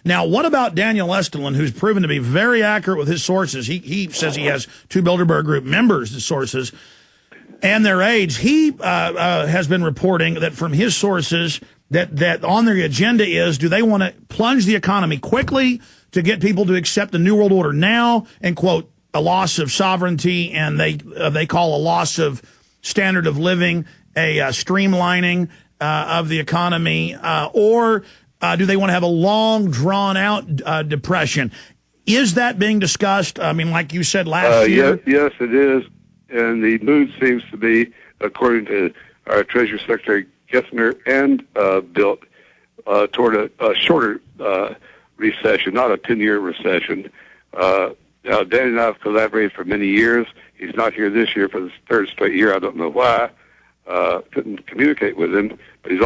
Now, what about Daniel Estelin, who's proven to be very accurate with his sources? He says he has two Bilderberg Group members, the sources, and their age. He has been reporting that from his sources that on their agenda is, do they want to plunge the economy quickly to get people to accept the New World Order now and, quote, a loss of sovereignty, and they call a loss of standard of living, a streamlining of the economy, or do they want to have a long, drawn-out depression? Is that being discussed? I mean, like you said last year? Yes, it is. And the mood seems to be, according to our Treasury Secretary Gessner and Bildt, toward a shorter recession, not a 10-year recession. Now, Dan and I have collaborated for many years. He's not here this year for the third straight year. I don't know why. Couldn't communicate with him, but he's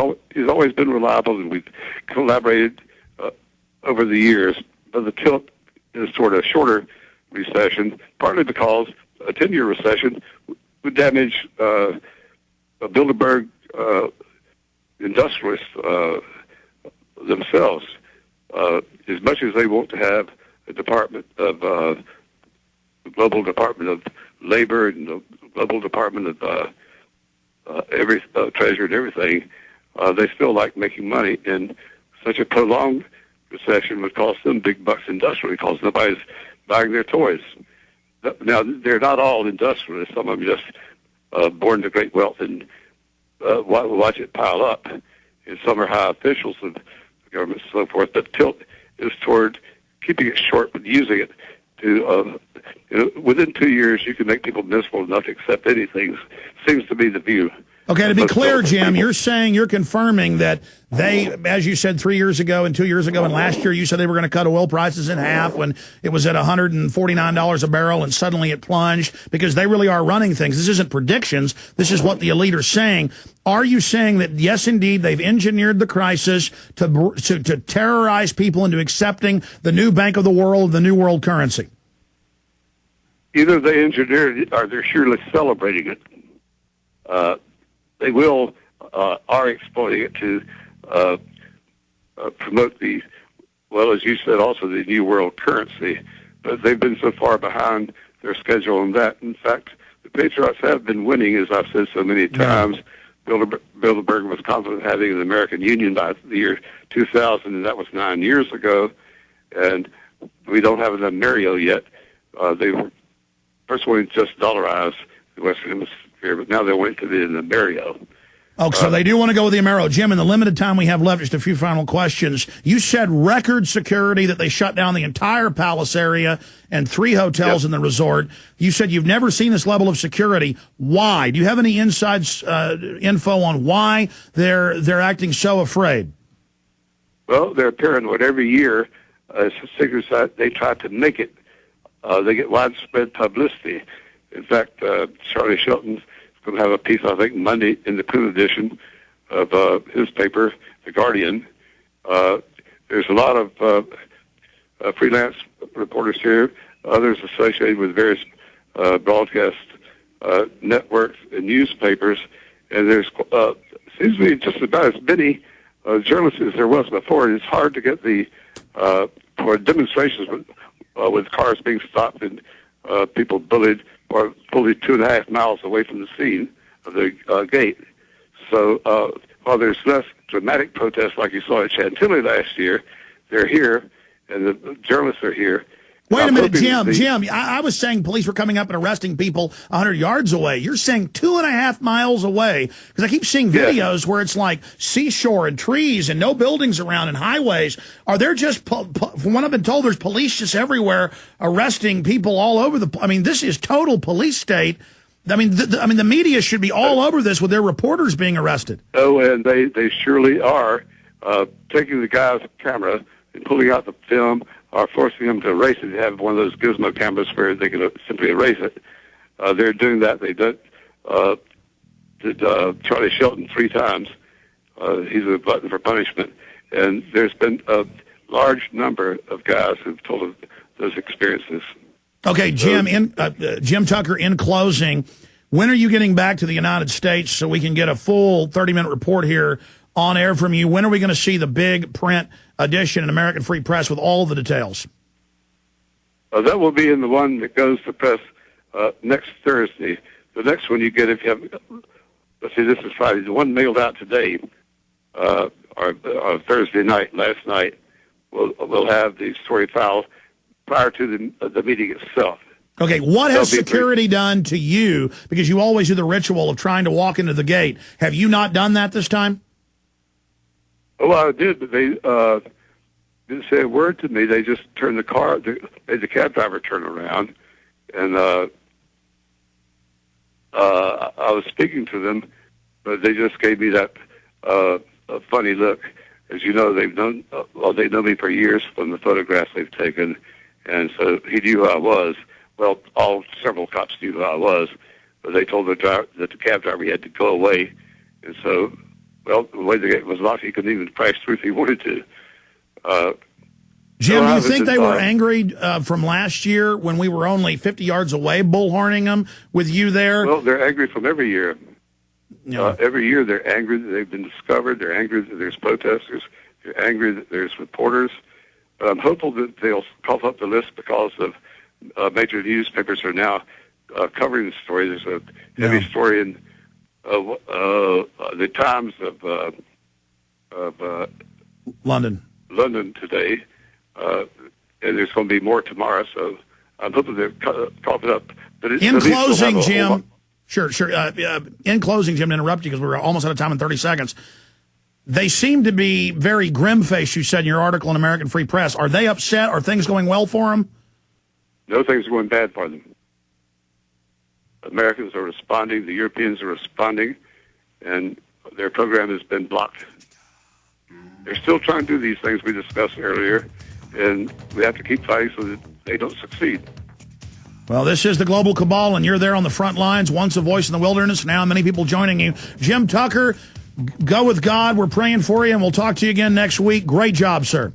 always been reliable, and we've collaborated over the years. But the tilt is toward a shorter recession, partly because a 10-year recession would damage Bilderberg industrialists themselves. As much as they want to have a department of the Global Department of Labor and the Global Department of Treasury and everything, they still like making money, and such a prolonged recession would cost them big bucks industrially because nobody's buying their toys. Now, they're not all industrialists. Some of them just born to great wealth and watch it pile up. And some are high officials of the government and so forth. But tilt is toward keeping it short but using it to, within 2 years, you can make people miserable enough to accept anything. Seems to be the view. Okay, to be clear, Jim, you're confirming that they, as you said 3 years ago and 2 years ago and last year, you said they were going to cut oil prices in half when it was at $149 a barrel and suddenly it plunged, because they really are running things. This isn't predictions. This is what the elite are saying. Are you saying that, yes, indeed, they've engineered the crisis to terrorize people into accepting the new Bank of the World, the new world currency? Either they engineered it or they're surely celebrating it. They will are exploiting it to promote the, well, as you said, also the new world currency. But they've been so far behind their schedule on that. In fact, the Patriots have been winning, as I've said so many times. Bilderberg was confident of having an American Union by the year 2000, and that was 9 years ago. And we don't have an Mario yet. They were first wanting to just dollarize the Western Hemisphere, but now they're waiting to the Mario. Oh, so they do want to go with the Amero. Jim, in the limited time we have left, just a few final questions. You said record security, that they shut down the entire Palace area and 3 hotels in the resort. You said you've never seen this level of security. Why? Do you have any inside info on why they're acting so afraid? Well, they're paranoid. Every year, as a secret site, they try to make it. They get widespread publicity. In fact, Charlie Shelton's going to have a piece, I think, Monday in the print edition of his paper, The Guardian. There's a lot of freelance reporters here, others associated with various broadcast networks and newspapers, and there's seems to be just about as many journalists as there was before. And it's hard to get the for demonstrations with cars being stopped and people bullied or fully 2.5 miles away from the scene of the gate. So while there's less dramatic protests like you saw at Chantilly last year, they're here, and the journalists are here. Wait a minute, Jim, I was saying police were coming up and arresting people 100 yards away. You're saying 2.5 miles away, because I keep seeing videos where it's like seashore and trees and no buildings around and highways. Are there just, from what I've been told, there's police just everywhere arresting people all over the, I mean, this is total police state. I mean, the media should be all over this with their reporters being arrested. Oh, and they surely are taking the guy's camera and pulling out the film, or forcing them to erase it. They have one of those gizmo cameras where they can simply erase it. They're doing that. They did Charlie Shelton 3 times. He's a glutton for punishment. And there's been a large number of guys who've told of those experiences. Okay, Jim, Jim Tucker, in closing, when are you getting back to the United States so we can get a full 30-minute report here on air from you. When are we going to see the big print edition in American Free Press with all the details? That will be in the one that goes to press next Thursday. The next one you get, if you have, let's see, this is Friday. The one mailed out today, or Thursday night, last night, we'll have the story filed prior to the meeting itself. Okay, what has security done to you? Because you always do the ritual of trying to walk into the gate. Have you not done that this time? Oh, I did, but they didn't say a word to me. They just turned the car, made the cab driver turn around, and I was speaking to them, but they just gave me that a funny look. As you know, they've known me for years from the photographs they've taken, and so he knew who I was. Well, several cops knew who I was, but they told the driver, that the cab driver, he had to go away, and so, well, the way the gate was locked, he couldn't even crash through if he wanted to. Jim, do you think they were angry from last year when we were only 50 yards away, bullhorning them with you there? Well, they're angry from every year. Yeah. Every year they're angry that they've been discovered. They're angry that there's protesters. They're angry that there's reporters. But I'm hopeful that they'll cough up the list because of major newspapers are now covering the story. There's a heavy story in the Times of London today. And there's going to be more tomorrow, so I'm hoping they'll cough it up. But in closing, Jim, sure. In closing, Jim, to interrupt you because we're almost out of time in 30 seconds. They seem to be very grim-faced, you said in your article in American Free Press. Are they upset? Are things going well for them? No, things are going bad for them. Americans are responding. The Europeans are responding, and their program has been blocked. They're still trying to do these things we discussed earlier, and we have to keep fighting so that they don't succeed. Well, this is the Global Cabal, and you're there on the front lines, once a voice in the wilderness, now many people joining you. Jim Tucker, go with God. We're praying for you, and we'll talk to you again next week. Great job, sir.